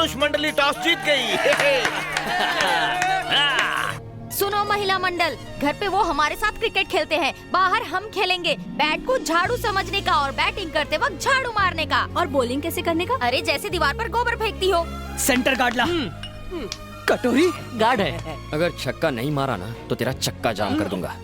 पुरुष मंडली टॉस जीत गई। सुनो महिला मंडल, घर पे वो हमारे साथ क्रिकेट खेलते हैं, बाहर हम खेलेंगे। बैट को झाड़ू समझने का और बैटिंग करते वक्त झाड़ू मारने का। और बॉलिंग कैसे करने का? अरे जैसे दीवार पर गोबर फेंकती हो। सेंटर गार्ड ला। कटोरी गार्ड है। अगर छक्का नहीं मारा ना तो तेरा चक्का जाम कर दूंगा।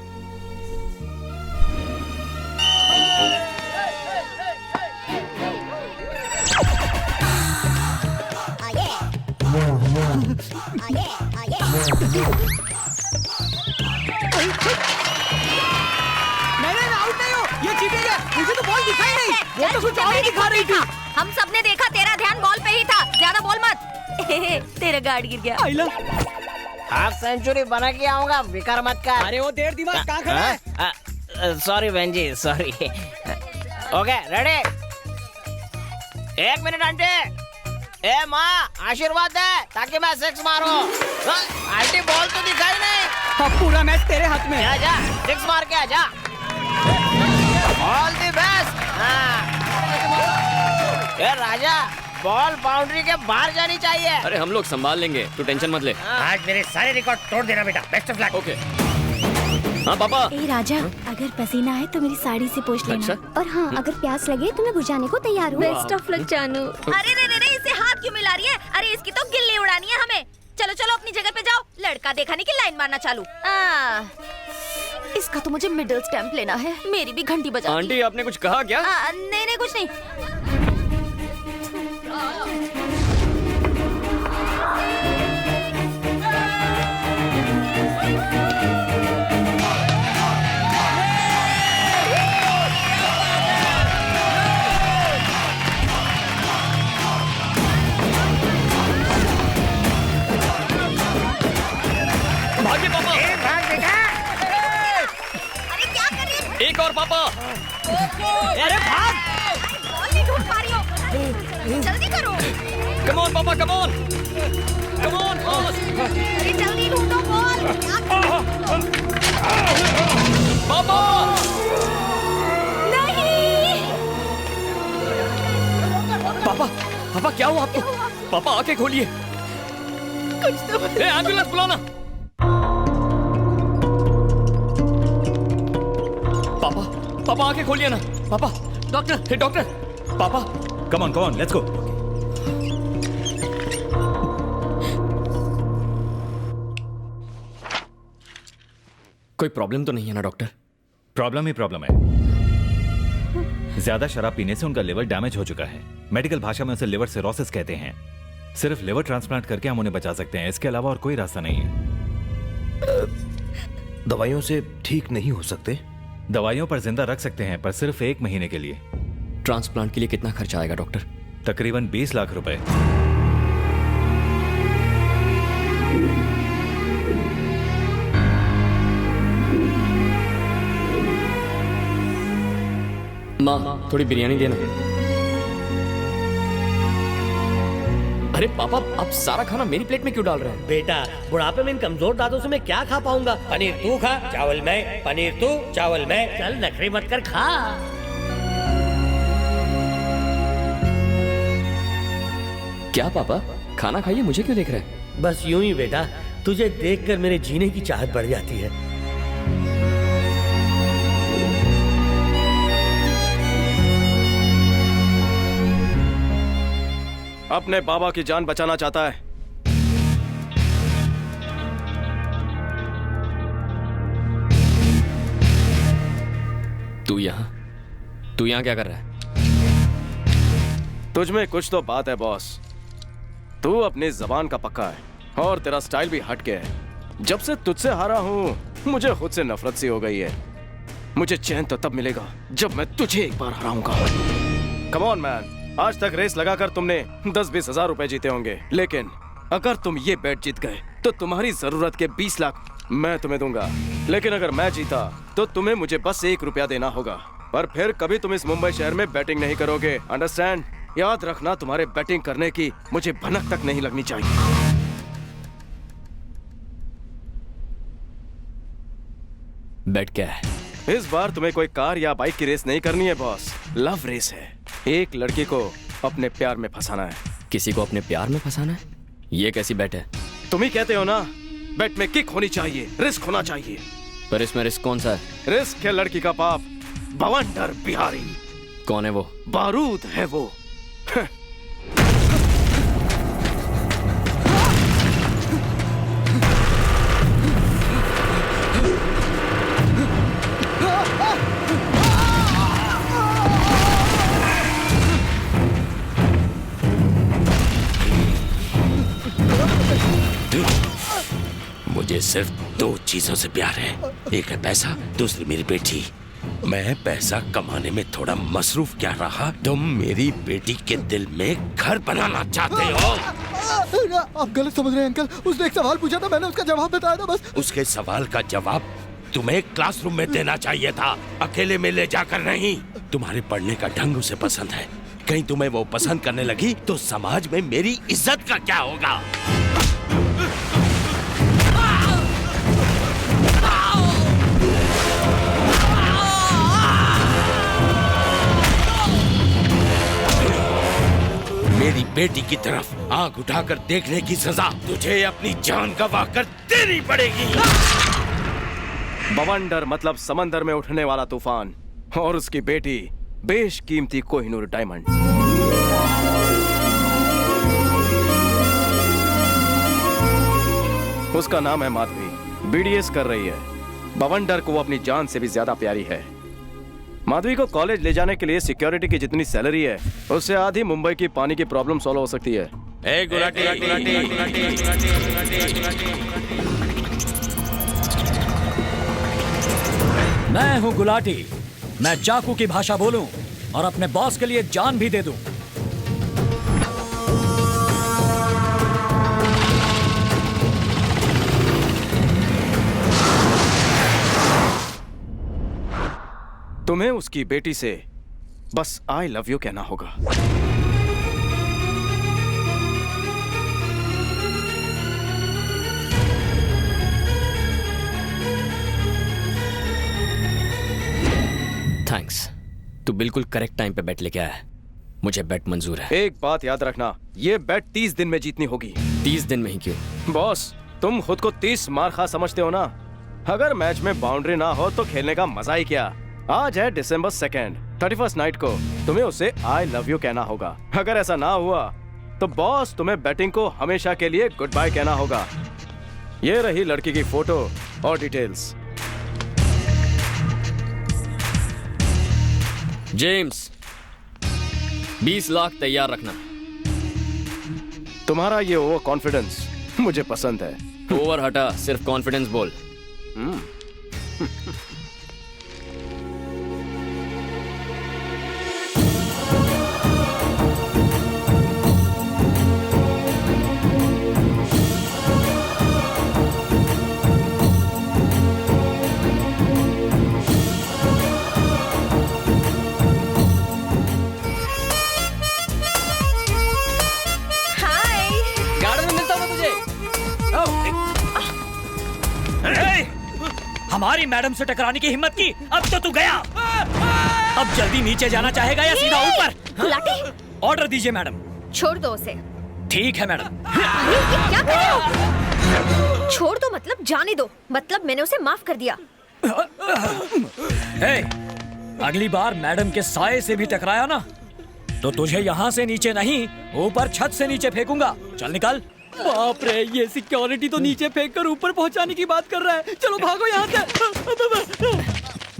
नहीं, आउट नहीं हो, ये चीटिंग है। मुझे तो बॉल दिखाई नहीं, वो तो कुछ और ही दिखा रही थी। हम सबने देखा, तेरा ध्यान बॉल पे ही था। ज्यादा बोल मत। तेरा गार्ड गिर गया। आइला, हाफ सेंचुरी बना के आऊंगा, बेकार मत कर। अरे वो देर दिमाग कहाँ खड़ा है? सॉरी बहन जी, sorry. Okay ready, 1 minute auntie. ए माँ आशीर्वाद दे ताकि मैं 6 मारूं। आंटी बॉल तो दिखाई नहीं। अब पूरा मैच तेरे हाथ में है। जा 6 मार के आजा। All the best. A Raja, ball boundary के बाहर जानी चाहिए। अरे हम लोग संभाल लेंगे, तू टेंशन मत ले। आज मेरे सारे रिकॉर्ड तोड़ देना बेटा। Best of luck. ओके। हाँ पापा। ए राजा, अगर पसीना है तो मेरी साड़ी से पोंछ लेना। अच्छा। और हाँ, अगर प्यास लगे तो मैं बुझाने को तैयार हूँ। बेस्ट ऑफ लक जानू। अरे रे, इसे हाथ क्यों मिला रही है? अरे इसकी तो गिल्ली उड़ानी है हमें। चलो चलो अपनी जगह पे जाओ। लड़का देखा नहीं कि लाइन मारना चालू। इसका तो मुझे मिडिल स्टैंप लेना है। मेरी भी घंटी बजा दी। आंटी आपने कुछ कहा क्या? नहीं कुछ नहीं। भागे पापा। भाग बेटा। अरे क्या कर रही है? एक और पापा। अरे भाग। बॉल नहीं ढूंढ पा रही हो। जल्दी करो। कम ऑन पापा, come on, come on boss. अरे जल्दी ढूंढो बॉल। पापा नहीं। पापा पापा क्या हुआ आपको? पापा आंखें खोलिए। कुछ तो एम्बुलेंस बुलाना। पापा पापा आंखें खोलिए ना। पापा डॉक्टर, हे डॉक्टर। पापा कम ऑन लेट्स गो। कोई प्रॉब्लम तो नहीं है ना डॉक्टर? प्रॉब्लम ही प्रॉब्लम है। ज्यादा शराब पीने से उनका लिवर डैमेज हो चुका है। मेडिकल भाषा में उसे लिवर सिरोसिस कहते हैं। सिर्फ लिवर ट्रांसप्लांट करके हम उन्हें बचा सकते हैं, इसके अलावा और कोई रास्ता नहीं है। दवाइयों से ठीक नहीं हो सकते? दवाइयों पर जिंदा रख सकते हैं, पर सिर्फ 1 महीने के लिए। ट्रांसप्लांट के लिए कितना खर्चा आएगा डॉक्टर? तकरीबन 20 लाख रुपए। माँ थोड़ी बिरयानी देना। अरे पापा आप सारा खाना मेरी प्लेट में क्यों डाल रहे हैं? बेटा बुढ़ापे में इन कमजोर दांतों से मैं क्या खा पाऊंगा? पनीर तू खा, चावल मैं। पनीर तू, चावल मैं। चल नखरे मत कर, खा। क्या पापा खाना खाइए, मुझे क्यों देख रहे हैं? बस यूं ही बेटा, तुझे देखकर मेरे जीने की चाहत बढ़ जाती है। अपने बाबा की जान बचाना चाहता है। तू यहाँ क्या कर रहा है? तुझ में कुछ तो बात है बॉस। तू अपनी जबान का पक्का है और तेरा स्टाइल भी हट के है। जब से तुझसे हारा हूँ मुझे खुद से नफरत सी हो गई है। मुझे चैन तो तब मिलेगा जब मैं तुझे एक बार हराऊंगा। कम ऑन मैन, आज तक रेस लगाकर तुमने 10-20 हजार रुपए जीते होंगे, लेकिन अगर तुम ये बेट जीत गए तो तुम्हारी जरूरत के 20 लाख मैं तुम्हें दूंगा। लेकिन अगर मैं जीता तो तुम्हें मुझे बस 1 रुपया देना होगा। पर फिर कभी तुम इस मुंबई शहर में बैटिंग नहीं करोगे, अंडरस्टैंड? याद रखना, तुम्हारे बैटिंग करने की मुझे भनक तक नहीं लगनी चाहिए। बेट क्या है? इस बार तुम्हें कोई कार या बाइक की रेस नहीं करनी है बॉस, लव रेस है। एक लड़की को अपने प्यार में फंसाना है। किसी को अपने प्यार में फंसाना है? ये कैसी बैट है? तुम ही कहते हो ना, बैट में किक होनी चाहिए, रिस्क होना चाहिए। पर इसमें रिस्क कौन सा है? रिस्क है लड़की का बाप, बवंडर बिहारी। कौन है वो? बारूद है वो। मुझे सिर्फ 2 चीजों से प्यार है, एक है पैसा, दूसरी मेरी बेटी। मैं पैसा कमाने में थोड़ा मसरूफ क्या रहा, तुम मेरी बेटी के दिल में घर बनाना चाहते हो। आप गलत समझ रहे हैं अंकल, उसने एक सवाल पूछा था, मैंने उसका जवाब बताया था बस। उसके सवाल का जवाब तुम्हें क्लासरूम में देना चाहिए था, अकेले में ले जाकर नहीं। तुम्हारे पढ़ने का ढंग उसे पसंद है, कहीं तुम्हें वो पसंद करने लगी तो समाज में मेरी इज्जत का क्या होगा? मेरी बेटी की तरफ आंख उठाकर देखने की सजा तुझे अपनी जान गंवाकर देनी पड़ेगी। बवंडर मतलब समंदर में उठने वाला तूफान, और उसकी बेटी बेशकीमती कोहिनूर डायमंड। उसका नाम है माधवी, बीडीएस कर रही है। बवंडर को वो अपनी जान से भी ज्यादा प्यारी है। माधवी को कॉलेज ले जाने के लिए सिक्योरिटी की जितनी सैलरी है, उससे आधी मुंबई की पानी की प्रॉब्लम सॉल्व हो सकती है। मैं हूँ गुलाटी। मैं चाकू की भाषा बोलूं और अपने बॉस के लिए जान भी दे दूं। तुम्हें उसकी बेटी से बस आई लव यू कहना होगा। थैंक्स, तू बिल्कुल करेक्ट टाइम पे बैट लेके आया। मुझे बैट मंजूर है। एक बात याद रखना, ये बैट 30 दिन में जीतनी होगी। 30 दिन में ही क्यों? बॉस, तुम खुद को 30 मार खा समझते हो ना। अगर मैच में बाउंड्री ना हो तो खेलने का मजा ही क्या। आज है December 2nd, 31st नाइट को तुम्हें उसे आई लव यू कहना होगा। अगर ऐसा ना हुआ तो बॉस तुम्हें बैटिंग को हमेशा के लिए गुड बाय कहना होगा। ये रही लड़की की फोटो और डिटेल्स। जेम्स, 20 लाख तैयार रखना। तुम्हारा ये ओवर कॉन्फिडेंस मुझे पसंद है। ओवर हटा, सिर्फ कॉन्फिडेंस बोल। हमारी मैडम से टकराने की हिम्मत की, अब तो तू गया। अब जल्दी नीचे जाना चाहेगा या सीधा ऊपर? गुलाटी, ऑर्डर दीजिए मैडम। छोड़ दो उसे। ठीक है मैडम। अरे ये क्या कर रहे हो? छोड़ दो मतलब जाने दो, मतलब मैंने उसे माफ कर दिया। हे, अगली बार मैडम के साये से भी टकराया ना तो तुझे यहाँ से नीचे नहीं, ऊपर छत से नीचे फेंकूंगा। चल निकल। बाप रे, ये सिक्योरिटी तो नीचे फेंक कर ऊपर पहुंचाने की बात कर रहा है। चलो भागो यहाँ से।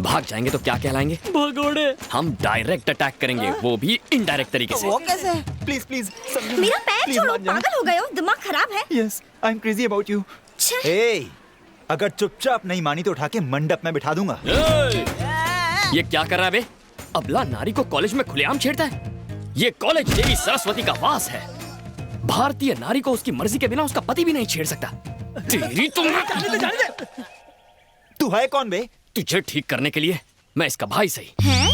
भाग जाएंगे तो क्या कहलाएंगे? भगोड़े। हम डायरेक्ट अटैक करेंगे, वो भी इनडायरेक्ट तरीके से। वो कैसे? प्लीज प्लीज मेरा पैर छोड़ो, पागल हो गए हो, दिमाग खराब है। Yes, I am crazy about you. ए, अगर चुपचाप नहीं मानी तो उठा के मंडप में बिठा दूंगा। ये क्या कर रहा है बे? अबला नारी को कॉलेज में खुलेआम छेड़ता है। ये कॉलेज देवी सरस्वती का वास है। भारतीय नारी को उसकी मर्जी के बिना उसका पति भी नहीं छेड़ सकता। तेरी तू है कौन बे? तुझे ठीक करने के लिए मैं इसका भाई सही। हैं?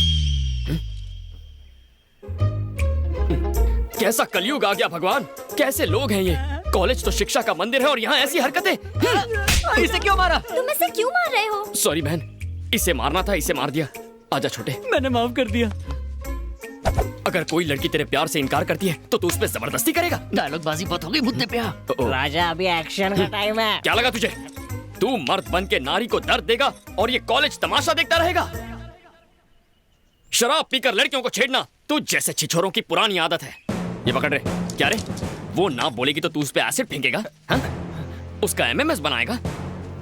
कैसा कलयुग आ गया भगवान, कैसे लोग हैं ये। कॉलेज तो शिक्षा का मंदिर है और यहाँ ऐसी हरकतें। इसे क्यों मारा? तुम इसे क्यों मार रहे हो? सॉरी बहन, इसे मारना था, इसे मार दिया। आजा छोटे। मैंने माफ कर दिया। अगर कोई लड़की तेरे प्यार से इनकार करती है तो तू उस पर जबरदस्ती करेगा। डायलॉग बाजी बहुत होगी मुद्दे पे आ। राजा अभी एक्शन का टाइम है। क्या लगा तुझे? तू मर्द बन के नारी को दर्द देगा और ये कॉलेज तमाशा देखता रहेगा? शराब पीकर लड़कियों को छेड़ना तू जैसे छिछोरों की पुरानी आदत है। ये पकड़ रे। क्या रे? वो ना बोलेगी तो तू उस पे एसिड फेंकेगा? हाँ? उसका एमएमएस बनाएगा?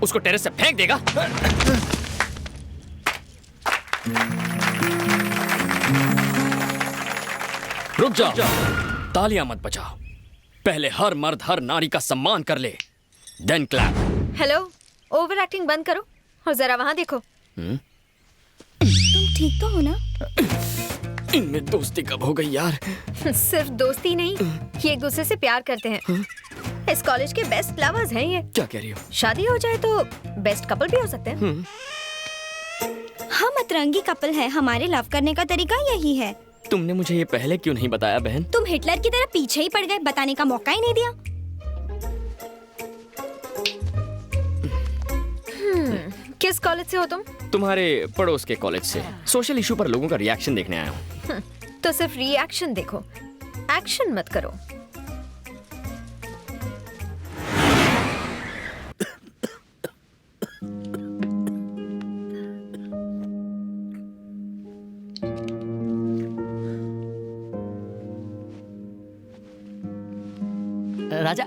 उसको टेरेस से फेंक देगा? रुक जा, तालियां मत बजाओ। पहले हर मर्द हर नारी का सम्मान कर ले, then clap. Hello, over acting बंद करो और जरा वहां देखो। तुम ठीक तो हो ना? इनमें दोस्ती कब हो गई यार? सिर्फ दोस्ती नहीं, ये एक दूसरे से प्यार करते हैं। इस कॉलेज के बेस्ट लवर्स हैं ये। क्या कह रही हो? शादी हो जाए तो बेस्ट कपल भी हो सकते हैं। हम अतरंगी कपल है, हमारे लव करने का तरीका यही है। तुमने मुझे ये पहले क्यों नहीं बताया बहन? तुम हिटलर की तरह पीछे ही पड़ गए, बताने का मौका ही नहीं दिया। किस कॉलेज से हो तुम? तुम्हारे पड़ोस के कॉलेज से। सोशल इशू पर लोगों का रिएक्शन देखने आया हूँ। तो सिर्फ रिएक्शन देखो, एक्शन मत करो। राजा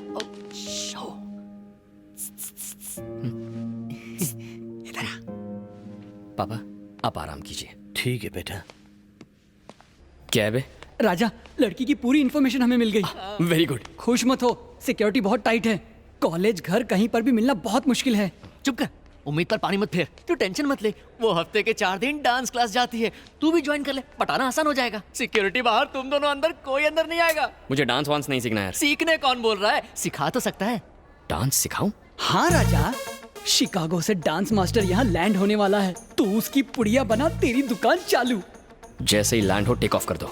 पापा आप आराम कीजिए। ठीक है बेटा। क्या है बे? राजा, लड़की की पूरी इन्फॉर्मेशन हमें मिल गई। Very good. खुश मत हो, सिक्योरिटी बहुत टाइट है। कॉलेज घर कहीं पर भी मिलना बहुत मुश्किल है। चुप कर, उम्मीद पर पानी मत फेर। तू टेंशन मत ले, वो हफ्ते के 4 दिन डांस क्लास जाती है, तू भी ज्वाइन कर ले, पटाना आसान हो जाएगा। सिक्योरिटी बाहर, तुम दोनों अंदर, कोई अंदर नहीं आएगा। मुझे डांस वांस नहीं सीखना है। सीखने कौन बोल रहा है, सिखा तो सकता है। डांस सिखाऊं? हाँ राजा, शिकागो से डांस मास्टर यहाँ लैंड होने वाला है, तो उसकी पुड़िया बना तेरी दुकान चालू। जैसे ही लैंड हो टेक ऑफ कर दो।